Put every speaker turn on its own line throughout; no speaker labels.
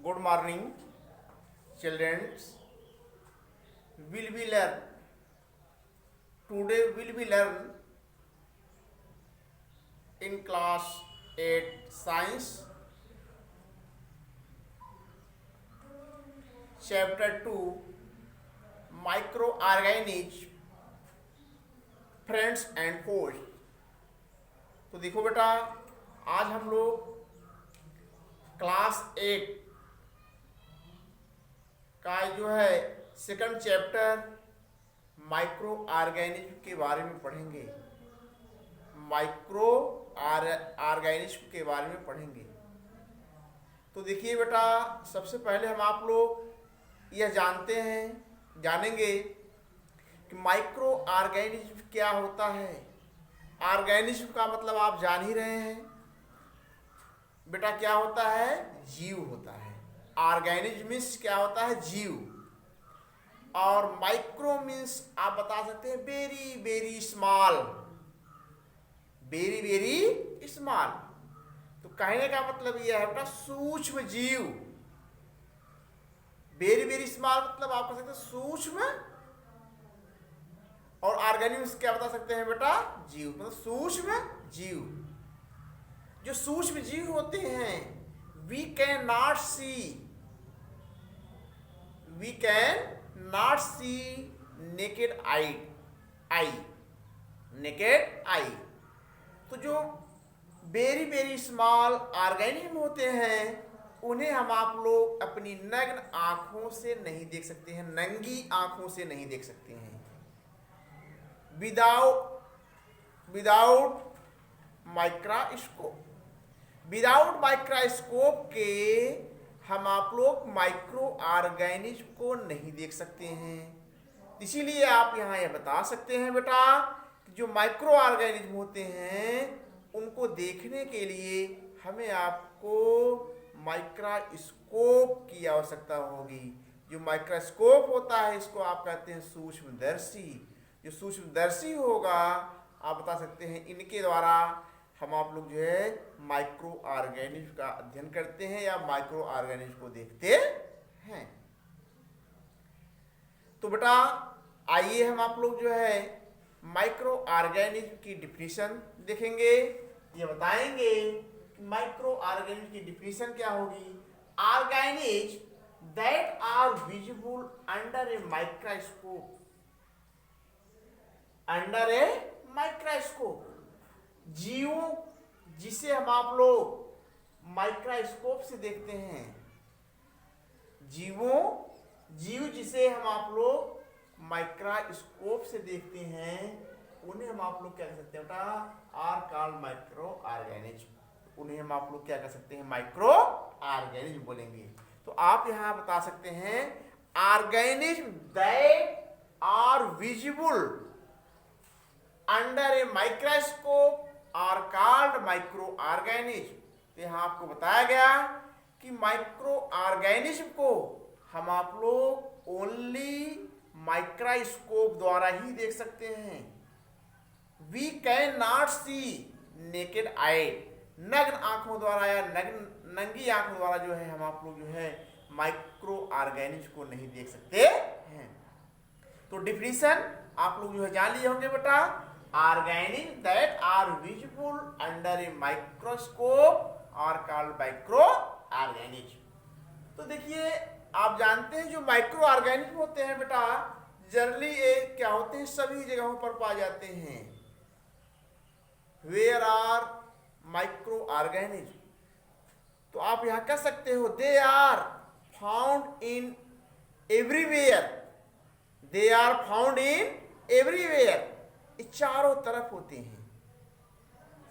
Good morning, children. Will we learn? Today will we learn in class 8 science chapter 2 microorganisms friends and foes। तो देखो बेटा, आज हम लोग क्लास 8 का जो है सेकंड चैप्टर माइक्रो ऑर्गेनिज्म के बारे में पढ़ेंगे। माइक्रो ऑर्गेनिज्म के बारे में पढ़ेंगे। तो देखिए बेटा, सबसे पहले हम आप लोग यह जानेंगे कि माइक्रो ऑर्गेनिज्म क्या होता है। ऑर्गेनिज्म का मतलब आप जान ही रहे हैं बेटा, क्या होता है? जीव होता है। ऑर्गेनिज्म मीन्स क्या होता है? जीव। और माइक्रो मीन्स आप बता सकते हैं very very small, very very small. तो कहने का मतलब यह है बेटा, सूक्ष्म जीव। वेरी वेरी स्मॉल मतलब आप कह सकते हैं सूक्ष्म, और ऑर्गेनिज्म क्या बता सकते हैं बेटा? जीव, मतलब सूक्ष्म जीव। जो सूक्ष्म जीव होते हैं we can not see naked eye. तो जो वेरी वेरी स्मॉल ऑर्गेनिज्म होते हैं उन्हें हम आप लोग अपनी नग्न आंखों से नहीं देख सकते हैं, नंगी आंखों से नहीं देख सकते हैं। विदाउट माइक्रोस्कोप के हम आप लोग माइक्रो ऑर्गेनिज्म को नहीं देख सकते हैं। इसीलिए आप यहाँ यह बता सकते हैं बेटा कि जो माइक्रो ऑर्गेनिज्म होते हैं उनको देखने के लिए हमें आपको माइक्रोस्कोप की आवश्यकता होगी। जो माइक्रोस्कोप होता है इसको आप कहते हैं सूक्ष्मदर्शी। जो सूक्ष्मदर्शी होगा आप बता सकते हैं इनके द्वारा हम आप लोग जो है माइक्रो ऑर्गेनिज्म का अध्ययन करते हैं या माइक्रो ऑर्गेनिज्म को देखते हैं। तो बेटा आइए हम आप लोग जो है माइक्रो ऑर्गेनिज्म की डिफिनीशन देखेंगे। ये बताएंगे कि माइक्रो ऑर्गेनिज्म की डिफिनीशन क्या होगी। Organism that are visible under a microscope, under a microscope. जीवों जिसे हम आप लोग माइक्रोस्कोप से देखते हैं, जीव जिसे हम आप लोग माइक्रोस्कोप से देखते हैं उन्हें हम आप लोग क्या कह सकते हैं बेटा? Are called micro organism. उन्हें हम आप लोग क्या कह सकते हैं? माइक्रो ऑर्गेनिज्म बोलेंगे। तो आप यहां बता सकते हैं organism that are visible under a microscope are called micro organism. तो यहाँ आपको बताया गया कि माइक्रो ऑर्गेनिज्म को हम आप लोग ओनली माइक्रोस्कोप द्वारा ही देख सकते हैं। We can not see naked eye, नग्न आंखों द्वारा या नंगी आंखों द्वारा जो है हम आप लोग जो है माइक्रो ऑर्गेनिज्म को नहीं देख सकते हैं। तो डिफिनीशन आप लोग जो है जान लिए होंगे बेटा। Organism that are visible under a microscope are called micro organism. तो देखिए, आप जानते हैं जो माइक्रो ऑर्गेनिज्म होते हैं बेटा जनरली ये क्या होते हैं, सभी जगहों पर पाए जाते हैं। वेयर आर माइक्रो ऑर्गेनिज्म, तो आप यहां कह सकते हो they are found in everywhere. They are found in everywhere. ये चारों तरफ होते हैं,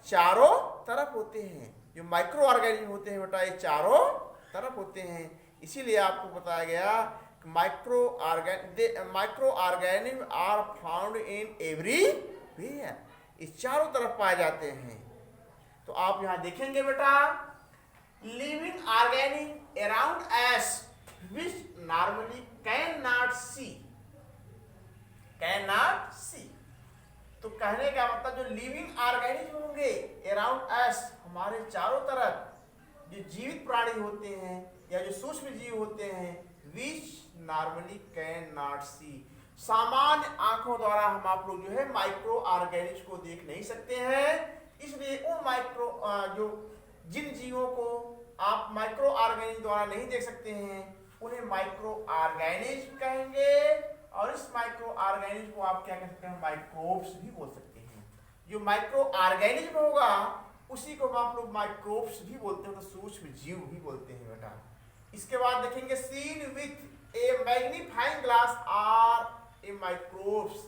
चारों तरफ होते हैं। जो माइक्रो ऑर्गेनिज्म होते हैं बेटा ये चारों तरफ होते हैं। इसीलिए आपको बताया गया कि micro organism are found in everywhere. ये चारों तरफ पाए जाते हैं। तो आप यहां देखेंगे बेटा, living organism around us which normally can not see. तो कहने का मतलब जो लिविंग ऑर्गेनिज्म होंगे अराउंड अस, हमारे चारों तरफ, जो जीवित प्राणी होते हैं या जो सूक्ष्म जीव होते हैं, विच नॉर्मली कैन नॉट सी, सामान्य आंखों द्वारा हम आप लोग जो है माइक्रो ऑर्गेनिज्म को देख नहीं सकते हैं। इसलिए उन माइक्रो जो जिन जीवों को आप माइक्रो ऑर्गेनिज्म द्वारा नहीं देख सकते हैं उन्हें माइक्रो ऑर्गेनिज्म कहेंगे, और इस माइक्रो ऑर्गेनिज्म को आप क्या कह सकते हैं, माइक्रोब्स भी बोल सकते हैं। जो माइक्रो ऑर्गेनिज्म होगा उसी को आप लोग माइक्रोब्स भी बोलते हैं, तो सूक्ष्म जीव भी बोलते हैं बेटा। इसके बाद देखेंगे seen with a magnifying glass are a microbes,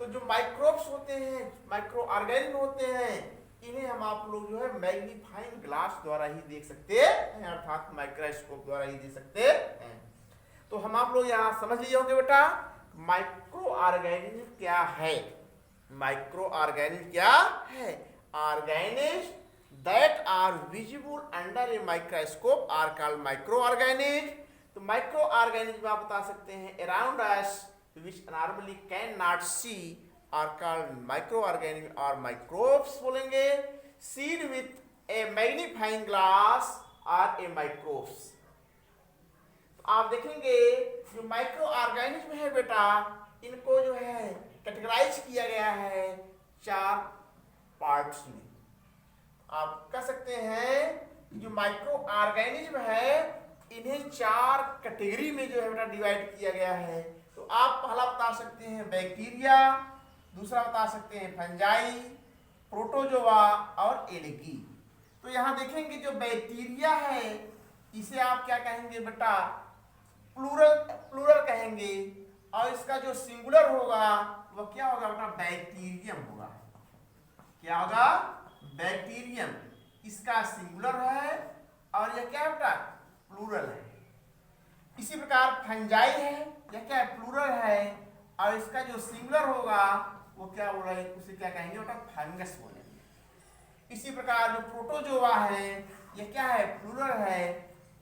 तो जो माइक्रोब्स होते हैं, माइक्रो ऑर्गेनिज्म होते हैं, इन्हें हम आप लोग जो है मैग्नीफाइंग ग्लास द्वारा ही देख सकते हैं, अर्थात माइक्रोस्कोप द्वारा ही देख सकते हैं। तो हम आप लोग यहाँ समझ लिए होंगे बेटा माइक्रो ऑर्गेनिज्म क्या है। माइक्रो ऑर्गेनिज्म क्या है? Organism that are visible under a microscope are called micro organism. तो माइक्रो ऑर्गेनिज्म आप बता सकते हैं around us which normally cannot see are called microorganisms or microbes बोलेंगे। seen with a magnifying glass or a microbes। तो आप देखेंगे जो माइक्रो ऑर्गेनिज्म है बेटा, इनको जो है कैटेगराइज किया गया है 4 पार्ट्स में। आप कह सकते हैं जो माइक्रो ऑर्गेनिज्म है इन्हें 4 कैटेगरी में जो है बेटा डिवाइड किया गया है। तो आप पहला बता सकते हैं बैक्टीरिया, दूसरा बता सकते हैं फंजाई, प्रोटोजोआ और एल्गी। तो यहाँ देखेंगे जो बैक्टीरिया है इसे आप क्या कहेंगे बेटा, प्लूरल कहेंगे, और इसका जो सिंगुलर होगा वह क्या होगा बेटा, बैक्टीरियम होगा। क्या होगा? बैक्टीरियम। इसका सिंगुलर है और यह क्या बेटा, प्लूरल है। इसी प्रकार फंजाई है, यह क्या है, प्लूरल है, और इसका जो सिंगुलर होगा वो क्या बोल रहे हैं, उसे क्या कहेंगे बेटा, फंगस बोलेंगे। इसी प्रकार जो प्रोटोजोआ है यह क्या है, प्लूरल है,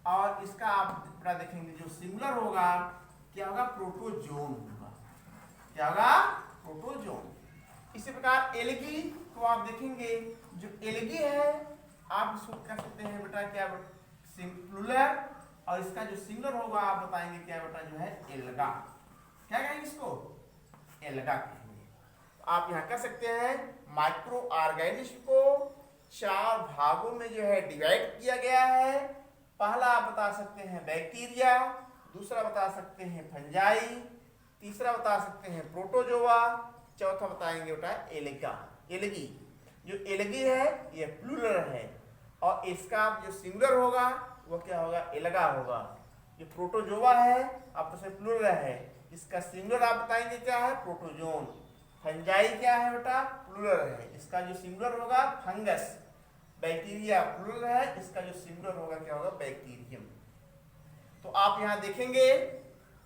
और इसका आप बेटा देखेंगे जो सिंगुलर होगा क्या होगा, प्रोटोजोन होगा। क्या होगा, प्रोटोजोन। इसी प्रकार एल्गी को आप देखेंगे, जो एल्गी है आप इसको कह सकते हैं बेटा क्या, प्लूरल, और इसका जो सिंगुलर होगा आप बताएंगे क्या बेटा, जो है एल्गा। क्या कहेंगे इसको, एल्गा कहेंगे। आप यहाँ कह सकते हैं माइक्रो ऑर्गेनिज्म को 4 भागों में जो है डिवाइड किया गया है। पहला आप बता सकते हैं बैक्टीरिया, दूसरा बता सकते हैं फंजाई, तीसरा बता सकते हैं प्रोटोजोआ, चौथा बताएंगे बेटा एल्गा, एल्गी। जो एल्गी है ये प्लूरल है, और इसका जो सिंगुलर होगा वो क्या होगा, एल्गा होगा। जो प्रोटोजोआ है आप तो से प्लूरल है, इसका सिंगुलर आप बताएंगे क्या है, प्रोटोजोन। फंजाई क्या है बेटा, प्लूरल है, इसका जो सिंगुलर होगा फंगस। बैक्टीरिया प्लूरल है, इसका जो सिंगुलर होगा क्या होगा, बैक्टीरियम। तो आप यहाँ देखेंगे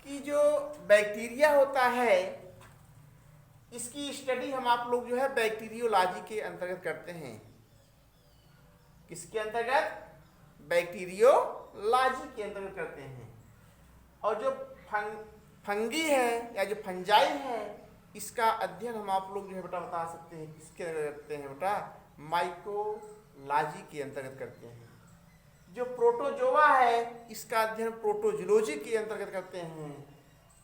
कि जो बैक्टीरिया होता है इसकी स्टडी हम आप लोग जो है बैक्टीरियोलॉजी के अंतर्गत करते हैं। किसके अंतर्गत, बैक्टीरियोलॉजी के अंतर्गत करते हैं। और जो फंगी है या जो फंजाई है इसका अध्ययन हम आप लोग जो है बेटा बता सकते हैं किसके अंतर्गत करते हैं बेटा, माइकोलॉजी के अंतर्गत करते हैं। जो प्रोटोजोआ है इसका अध्ययन प्रोटोजोलॉजी के अंतर्गत करते हैं,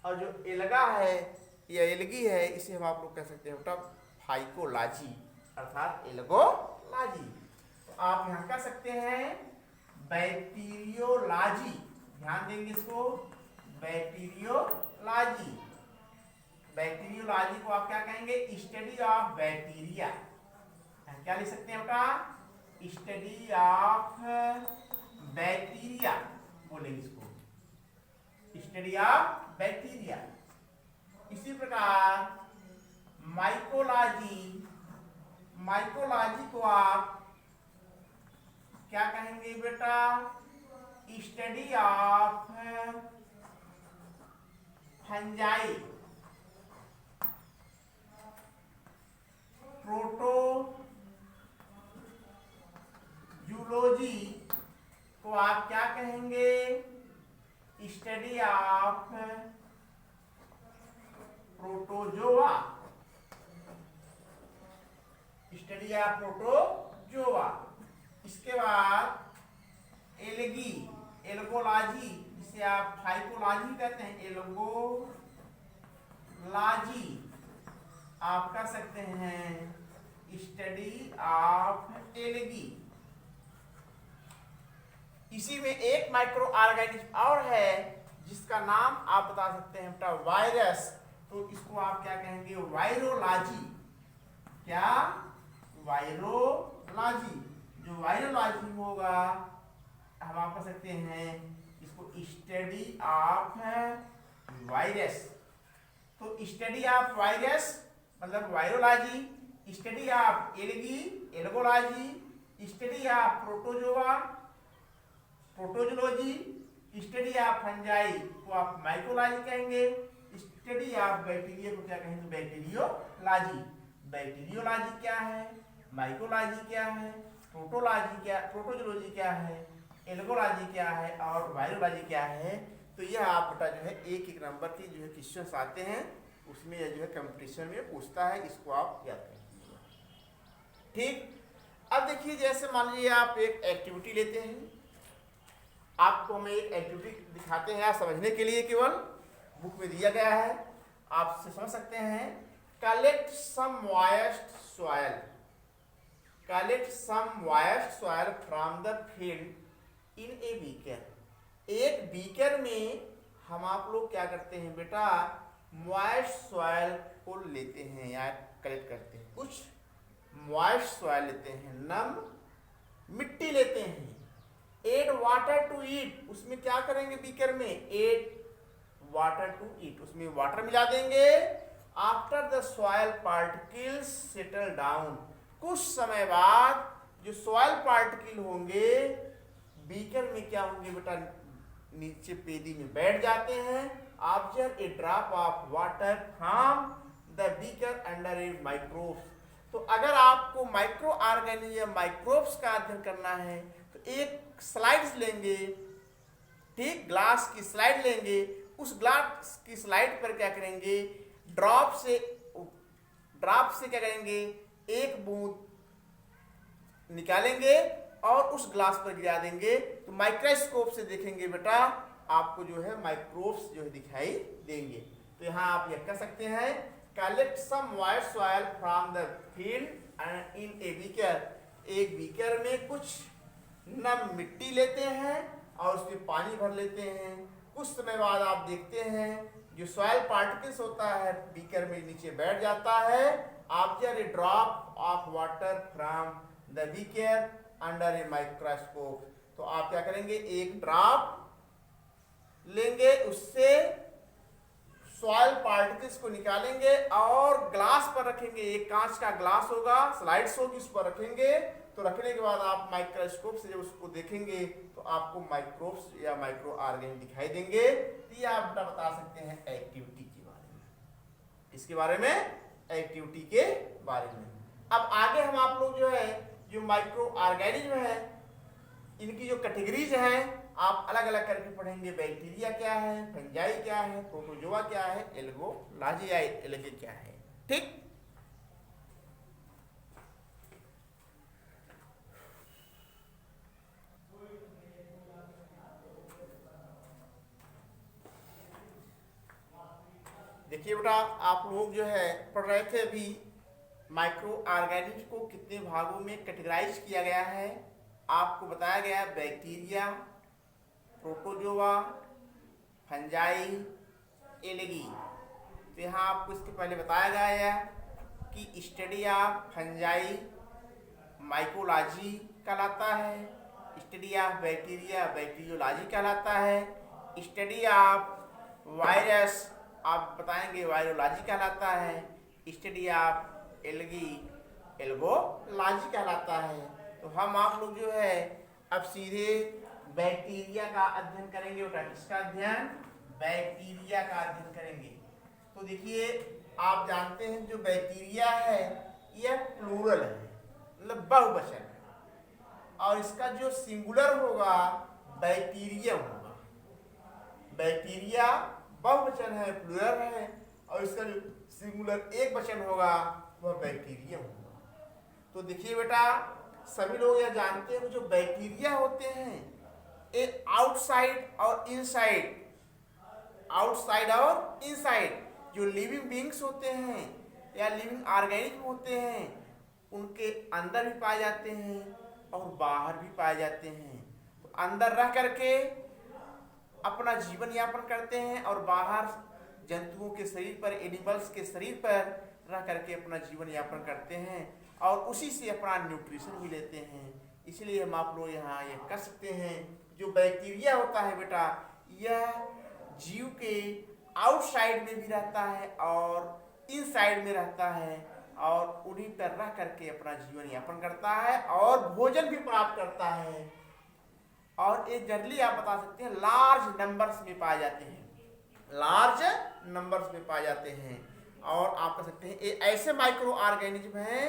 और जो एल्गा है या एल्गी है इसे हम आप लोग कह सकते हैं बेटा फाइकोलॉजी अर्थात एल्गोलॉजी। तो आप यहाँ कह सकते हैं बैक्टीरियोलॉजी, ध्यान देंगे इसको, बैक्टीरियोलॉजी। बैक्टीरियोलॉजी को आप क्या कहेंगे, स्टडी ऑफ बैक्टीरिया। क्या लिख सकते हैं बेटा, स्टडी ऑफ बैक्टीरिया बोलेंगे इसको, स्टडी ऑफ बैक्टीरिया। इसी प्रकार माइकोलॉजी, माइकोलॉजी को आप क्या कहेंगे बेटा, स्टडी ऑफ फंजाई, प्रोटोजूलॉजी को आप क्या कहेंगे, study of protozoa, study of protozoa. इसके बाद एलगी, एल्गोलॉजी, जिसे आप टाइपोलॉजी कहते हैं, एल्गोलॉजी आप कह सकते हैं स्टडी ऑफ एलगी। इसी में एक माइक्रो ऑर्गेनिज्म और है जिसका नाम आप बता सकते हैं बेटा वायरस, तो इसको आप क्या कहेंगे, वायरोलॉजी। क्या, वायरोलॉजी। जो वायरोलॉजी होगा हम आप कह सकते हैं इसको स्टडी ऑफ वायरस। तो स्टडी ऑफ वायरस मतलब virology, study of algae algology, study of protozoa protozoology, study of fungi को आप माइक्रोलॉजी कहेंगे, स्टडी ऑफ बैक्टीरिया को क्या कहेंगे, बैक्टीरियोलॉजी। बैक्टीरियोलॉजी क्या है, माइक्रोलॉजी क्या है, प्रोटोलॉजी क्या, प्रोटोजोलॉजी क्या है, एल्गोलॉजी क्या है और वायरोलॉजी क्या है। तो यह आप बेटा जो है एक एक नंबर की जो है क्वेश्चंस आते हैं उसमें यह जो है कंपटीशन में पूछता है, इसको आप याद रखिएगा। ठीक, अब देखिए जैसे मान लीजिए आप एक एक्टिविटी लेते हैं, आपको हम एक एक्टिविटी दिखाते हैं समझने के लिए, केवल बुक में दिया गया है, आप समझ सकते हैं। Collect some moist soil, collect some moist soil from the field in a beaker. एक बीकर में हम आप लोग क्या करते हैं बेटा, मॉइस्ट सॉइल को लेते हैं या कलेक्ट करते हैं, कुछ मॉइस्ट सॉइल लेते हैं, नम मिट्टी लेते हैं। एड वाटर टू ईट, उसमें क्या करेंगे बीकर में, एड वाटर टू ईट, उसमें वाटर मिला देंगे। After the soil particles settle down, कुछ समय बाद जो सॉइल पार्टिकल होंगे बीकर में क्या होंगे बेटा, नीचे पेदी में बैठ जाते हैं। Observe a drop of water from the beaker under A microbes. तो अगर आपको माइक्रो ऑर्गेनिज्म माइक्रोब्स का अध्ययन करना है तो एक स्लाइड्स लेंगे, ठीक, ग्लास की स्लाइड लेंगे, उस ग्लास की स्लाइड पर क्या करेंगे, ड्रॉप से क्या करेंगे, एक बूंद निकालेंगे और उस ग्लास पर गिरा देंगे, तो माइक्रोस्कोप से देखेंगे बेटा आपको जो है माइक्रोब्स जो है दिखाई देंगे। तो यहाँ आप यह कह सकते हैं collect some moist soil from the field in a beaker. एक बीकर में कुछ नम मिट्टी लेते हैं और उसमें पानी भर लेते हैं। कुछ समय बाद आप देखते हैं जो सॉइल पार्टिकल्स होता है बीकर में नीचे बैठ जाता है। Observe a drop of water from the beaker under a microscope. तो आप क्या करेंगे, एक ड्रॉप लेंगे, उससे सॉइल पार्टिकल्स को निकालेंगे और ग्लास पर रखेंगे। एक कांच का ग्लास होगा, स्लाइड्स होगी, उस पर रखेंगे। तो रखने के बाद आप माइक्रोस्कोप से जब उसको देखेंगे तो आपको माइक्रोब्स या माइक्रो ऑर्गेनिज्म दिखाई देंगे। तो ये आप बता सकते हैं एक्टिविटी के बारे में, इसके बारे में, एक्टिविटी के बारे में। अब आगे हम आप लोग जो है जो माइक्रो ऑर्गेनिज्म है इनकी जो कैटेगरीज हैं आप अलग अलग करके पढ़ेंगे। बैक्टीरिया क्या है, फंजाई क्या है, प्रोटोजोआ क्या है, एल्गोलॉजी या एलगी क्या है। ठीक, देखिए बेटा आप लोग जो है पढ़ रहे थे अभी माइक्रो ऑर्गेनिज्म को कितने भागों में कैटेगराइज किया गया है। आपको बताया गया है बैक्टीरिया, प्रोटोजोआ, फंजाई, एलगी। तो यहाँ आपको इसके पहले बताया गया है कि स्टडी ऑफ फंजाई माइकोलॉजी कहलाता है, स्टडी ऑफ बैक्टीरिया बैक्टीरियोलॉजी कहलाता है, स्टडी ऑफ वायरस आप बताएंगे वायरोलॉजी कहलाता है, स्टडी ऑफ एलगी एल्गोलॉजी कहलाता है। तो हम आप लोग जो है अब सीधे बैक्टीरिया का अध्ययन करेंगे बेटा। किसका अध्ययन, बैक्टीरिया का अध्ययन करेंगे। तो देखिए आप जानते हैं जो बैक्टीरिया है यह प्लूरल है, मतलब बहुवचन है, और इसका जो सिंगुलर होगा बैक्टीरियम होगा। बैक्टीरिया बहुवचन है, प्लूरल है, और इसका जो सिंगुलर एक वचन होगा वह बैक्टीरियम होगा। तो देखिए बेटा सभी लोग यह जानते हैं जो बैक्टीरिया होते हैं ए आउटसाइड और इनसाइड, आउटसाइड और इनसाइड, जो लिविंग बींग्स होते हैं या लिविंग ऑर्गेनिज्म होते हैं उनके अंदर भी पाए जाते हैं और बाहर भी पाए जाते हैं। तो अंदर रह करके अपना जीवन यापन करते हैं और बाहर जंतुओं के शरीर पर, एनिमल्स के शरीर पर रह करके अपना जीवन यापन करते हैं और उसी से अपना न्यूट्रिशन भी लेते हैं। इसलिए हम आप लोग यहाँ ये कर सकते हैं, जो बैक्टीरिया होता है बेटा, यह जीव के आउटसाइड में भी रहता है और इनसाइड में रहता है और उन्हीं पर रह करके अपना जीवन यापन करता है और भोजन भी प्राप्त करता है। और ये जनरली आप बता सकते हैं लार्ज नंबर्स में पाए जाते हैं, लार्ज नंबर्स में पाए जाते हैं। और आप कह सकते हैं ये ऐसे माइक्रो ऑर्गेनिज्म हैं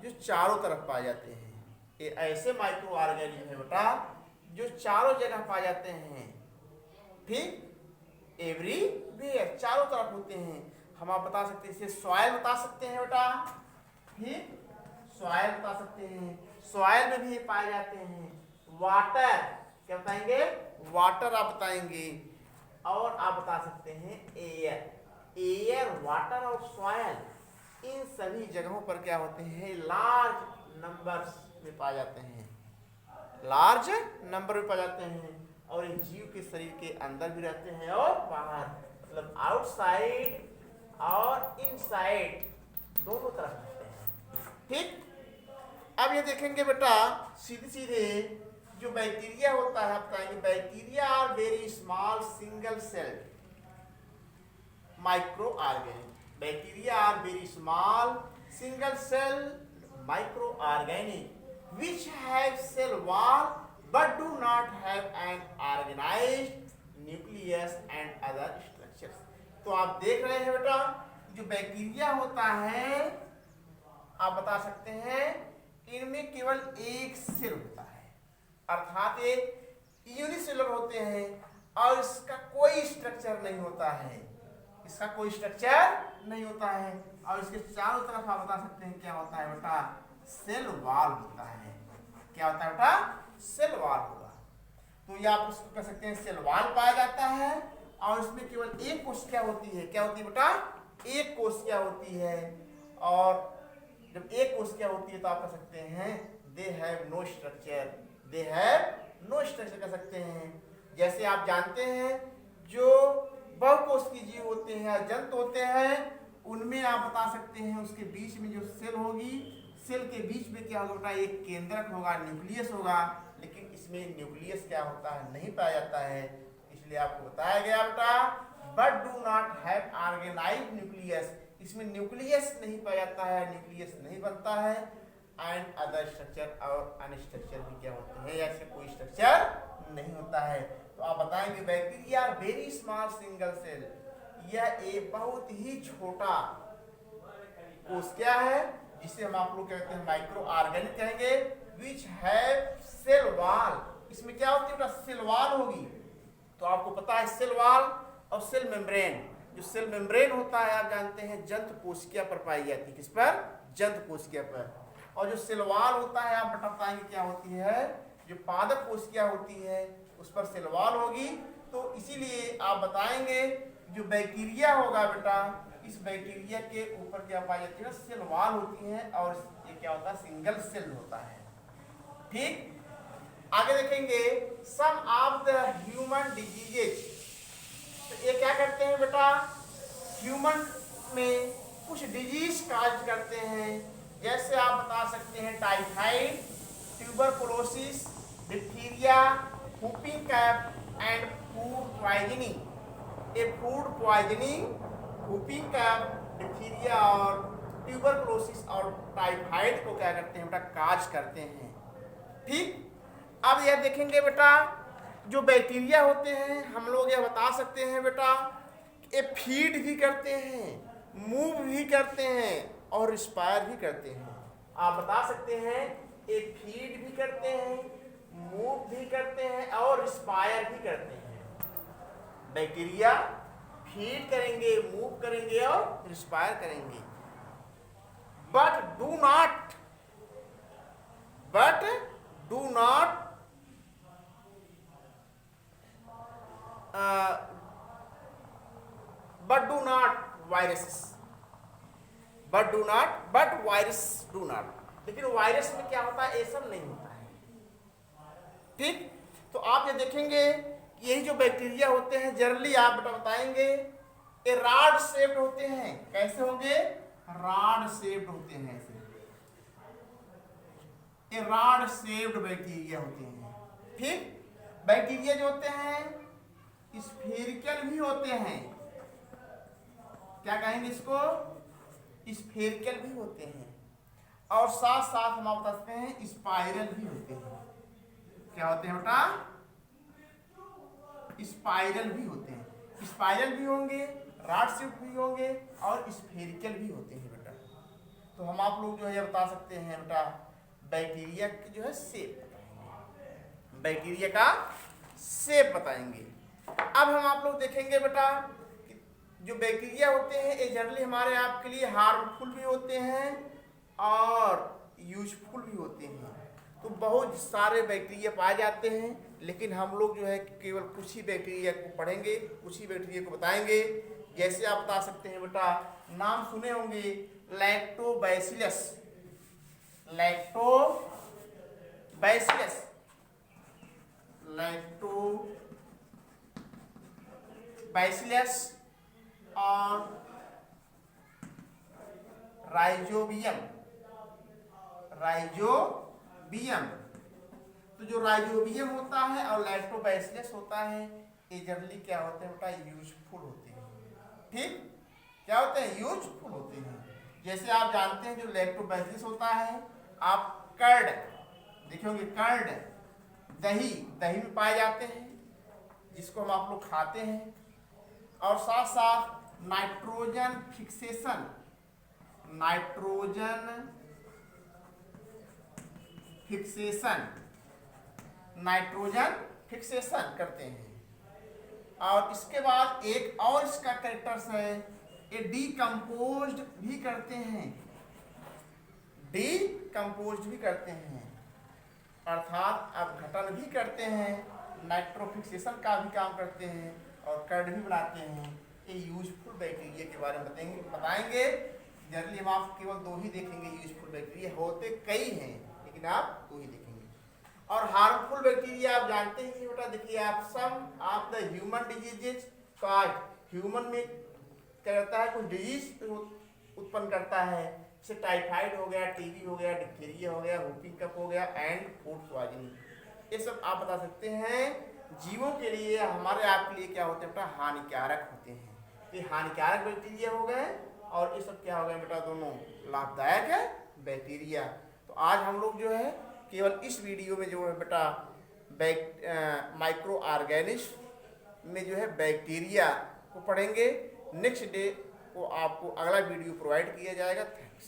जो चारों तरफ पाए जाते हैं। ये ऐसे माइक्रो ऑर्गेनिज्म है बेटा जो चारों जगह पाए जाते हैं, ठीक, एवरीवेयर, चारों तरफ होते हैं। हम आप बता सकते हैं, इसे सॉइल बता सकते हैं बेटा, ठीक, सॉइल बता सकते हैं, सॉइल में भी ये पाए जाते हैं। वाटर क्या बताएंगे, वाटर आप बताएंगे। और आप बता सकते हैं एयर, एयर, वाटर और सॉइल, इन सभी जगहों पर क्या होते हैं, लार्ज नंबर्स में पाए जाते हैं, लार्ज नंबर में पाए जाते हैं। और ये जीव के शरीर के अंदर भी रहते हैं और बाहर, मतलब आउटसाइड और इनसाइड दोनों तरफ रहते हैं, ठीक। अब ये देखेंगे बेटा सीधे सीधे जो बैक्टीरिया होता है, बताएंगे bacteria are very small single cell micro organic, bacteria are very small single cell micro organic which have cell wall but do not have an organized nucleus and other structures। तो आप देख रहे हैं बेटा जो बैक्टीरिया होता है, आप बता सकते हैं इनमें केवल एक सेल होता है, अर्थात एक यूनिसेलुलर होते हैं और इसका कोई स्ट्रक्चर नहीं होता है, इसका कोई स्ट्रक्चर नहीं होता है। और इसके चारों तरफ आप बता सकते हैं क्या होता है बेटा, सेल वॉल होता है। क्या होता है बेटा, सेल वॉल होगा। तो ये आप उसको कह सकते हैं सेल वॉल पाया जाता है और इसमें केवल एक कोशिका होती है। क्या होती है बेटा, एक कोशिका होती है। और जब एक कोशिका होती है तो आप कह सकते हैं they have no structure, they have no structure कह सकते हैं। जैसे आप जानते हैं जो बहुकोशिकीय जीव होते हैं, जंतु होते हैं, उनमें आप बता सकते हैं उसके बीच में जो सेल होगी, सेल के बीच में क्या होगा बेटा, एक केंद्रक होगा, न्यूक्लियस होगा। लेकिन इसमें न्यूक्लियस क्या होता है, नहीं पाया जाता है। इसलिए आपको बताया गया बेटा but do not have organized nucleus, इसमें न्यूक्लियस नहीं पाया जाता है, न्यूक्लियस नहीं बनता है। एंड अदर स्ट्रक्चर, और अन्य स्ट्रक्चर भी क्या होते हैं, या इसका कोई स्ट्रक्चर नहीं होता है। तो आप बताएंगे bacteria very small single cell, यह एक बहुत ही छोटा कोश क्या है जिसे हम आप लोग कहते हैं माइक्रो ऑर्गेनिक कहेंगे। विच हैव सेल वॉल, इसमें क्या होती है, सेल वॉल होगी। तो आपको पता है सेल वॉल और सेल मेम्ब्रेन, जो सेल मेम्ब्रेन होता है आप जानते हैं जंतु कोशिका पर पाई जाती है, किस पर, जंतु कोशिका पर। और जो सेल वॉल होता है आप बताएंगे क्या होती है, जो पादप कोशिका होती है उस पर सेल वॉल होगी। तो इसीलिए आप बताएंगे जो बैक्टीरिया होगा बेटा, इस बैक्टीरिया के ऊपर क्या पाई जाती है, सेल वॉल होती है और ये क्या होता है, सिंगल सेल होता है, ठीक। आगे देखेंगे सम ऑफ द ह्यूमन डिजीजेज, तो ये क्या करते हैं बेटा, ह्यूमन में कुछ डिजीज काज करते हैं। जैसे आप बता सकते हैं typhoid, tuberculosis, diphtheria, whooping cough and food poisoning. ये food poisoning, whooping cough, diphtheria और ट्यूबरकुलोसिस और टाइफाइड को क्या करते हैं बेटा, काज करते हैं, ठीक। अब यह देखेंगे बेटा जो बैक्टीरिया होते हैं हम लोग यह बता सकते हैं बेटा ये फीड भी करते हैं, मूव भी करते हैं और रिस्पायर भी करते हैं। आप बता सकते हैं ये फीड भी करते हैं, मूव भी करते हैं और रिस्पायर भी करते हैं। बैक्टीरिया फीड करेंगे, मूव करेंगे और रिस्पायर करेंगे। But do not but do not viruses, but virus do not. लेकिन वायरस में क्या होता है, ये सब नहीं होता है। ठीक, तो आप ये देखेंगे कि यही जो बैक्टीरिया होते हैं जनरली आप बताएंगे ये रॉड शेप्ड होते हैं। कैसे होंगे, रॉड शेप्ड होते हैं ऐसे, ये रॉड शेप्ड बैक्टीरिया होते हैं। ठीक, बैक्टीरिया जो होते हैं स्फेरिकल भी होते हैं। क्या कहेंगे इसको, स्फेरिकल भी होते हैं। और साथ साथ हम आप बताते हैं स्पाइरल भी होते हैं। क्या होते हैं बेटा, स्पाइरल भी होते हैं। स्पाइरल भी होंगे, रॉड शेप भी होंगे और स्फेरिकल भी होते हैं बेटा। तो हम आप लोग जो है बता सकते हैं बेटा बैक्टीरिया की जो है शेप बताएंगे, बैक्टीरिया का शेप बताएंगे। अब हम आप लोग देखेंगे बेटा जो बैक्टीरिया होते हैं ये जनरली हमारे आपके लिए हार्मफुल भी होते हैं और यूजफुल भी होते हैं। तो बहुत सारे बैक्टीरिया पाए जाते हैं, लेकिन हम लोग जो है केवल कुछ ही बैक्टीरिया को पढ़ेंगे, कुछ ही बैक्टीरिया को बताएंगे। जैसे आप बता सकते हैं बेटा, नाम सुने होंगे लैक्टोबैसिलस, लैक्टोबैसिलस, लैक्टोबैसिलस और राइजोबियम, राइजोबियम। तो जो राइजोबियम होता है और लैक्टोबैसिलस होता है ये जनरली क्या होते हैं बेटा, यूजफुल होते हैं। ठीक, क्या होते हैं, यूजफुल होते हैं। जैसे आप जानते हैं जो लैक्टोबैसिलस होता है, आप कर्ड देखे होंगे, कर्ड दही, दही में पाए जाते हैं जिसको हम आप लोग खाते हैं। और साथ साथ nitrogen fixation, nitrogen fixation, nitrogen fixation करते हैं। और इसके बाद एक और इसका कैरेक्टर्स है, ये डीकम्पोज्ड भी करते हैं, डीकम्पोज्ड भी करते हैं अर्थात अपघटन भी करते हैं, नाइट्रोफिक्सेशन का भी काम करते हैं और कर्ड भी बनाते हैं। ये यूजफुल बैक्टीरिया के बारे में बताएंगे। जनरली हम आप केवल दो ही देखेंगे यूजफुल बैक्टीरिया, होते कई हैं लेकिन आप दो ही देखेंगे। और हार्मफुल बैक्टीरिया आप जानते ही बेटा, देखिए आप some of the human diseases cause, human में क्या करता है, कुछ डिजीज उत्पन्न करता है, जैसे टाइफाइड हो गया, टीबी हो गया, डिप्थीरिया हो गया, व्होपिंग कफ हो गया एंड फूड पॉइजनिंग। ये सब आप बता सकते हैं जीवों के लिए, हमारे आपके लिए क्या होते हैं बेटा, हानिकारक होते हैं। तो हानिकारक बैक्टीरिया हो गए और ये सब क्या हो गए बेटा, दोनों लाभदायक है बैक्टीरिया। तो आज हम लोग जो है केवल इस वीडियो में जो है बेटा माइक्रो ऑर्गेनिज्म में जो है बैक्टीरिया को पढ़ेंगे। नेक्स्ट डे को आपको अगला वीडियो प्रोवाइड किया जाएगा। थैंक्स।